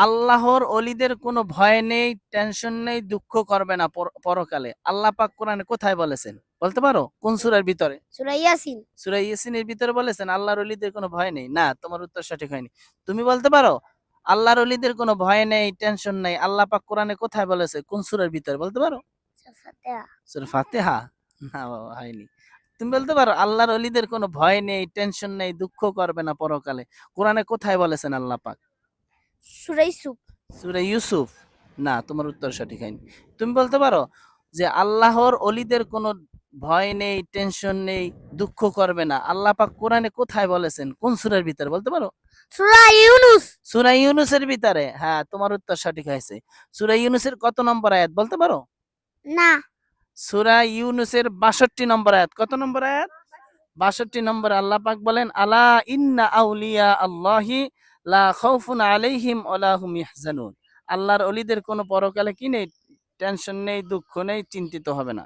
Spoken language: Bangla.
আল্লাহর অলিদের কোনো ভয় নেই, টেনশন নেই, দুঃখ করবে না পরকালে। আল্লাহ পাক কোরআনে কোথায় বলেছেন বলতে পারো? কোন সূরার ভিতরে? সূরা ইয়াসিন। সূরা ইয়াসিনের ভিতরে বলেছেন আল্লাহর অলিদের কোনো ভয় নেই? না, তোমার উত্তর সঠিক হয়নি। তুমি বলতে পারো আল্লাহর অলিদের কোনো ভয় নেই, টেনশন নেই, আল্লাহ পাক কোরআনে কোথায় বলেছে? কোন সূরার ভিতরে বলতে পারো? সূরা ফাতিহা। সূরা ফাতিহা? না বাবা, হয়নি। তুমি বলতে পারো আল্লাহর অলিদের কোনো ভয় নেই, টেনশন নেই, দুঃখ করবে না পরকালে, কোরআনে কোথায় বলেছেন আল্লাহ পাক? সূরা ইউসুফ। সূরা ইউসুফ? না, তোমার উত্তর সঠিক হয়নি। তুমি বলতে পারো যে আল্লাহর অলিদের কোনো ভয় নেই, টেনশন নেই, দুঃখ করবে না, আল্লাহ পাক কোরআনে কোথায় বলেছেন? কোন সূরার ভিতরে বলতে পারো? সূরা ইউনুস। সূরা ইউনুসের ভিতরে? হ্যাঁ, তোমার উত্তর সঠিক হয়েছে। সূরা ইউনুসের কত নম্বর আয়াত বলতে পারো? না। সূরা ইউনুসের ৬২ নম্বর আয়াত। কত নম্বর আয়াত? ৬২ নম্বরে আল্লাহ পাক বলেন, আলা ইন্না আউলিয়া আল্লাহি লা খাউফুন আলাইহিম ওয়ালা হুম ইয়াহজানুন। আল্লাহর অলিদের কোনো পরকালে কি নেই? টেনশন নেই, দুঃখ নেই, চিন্তিত হবে না।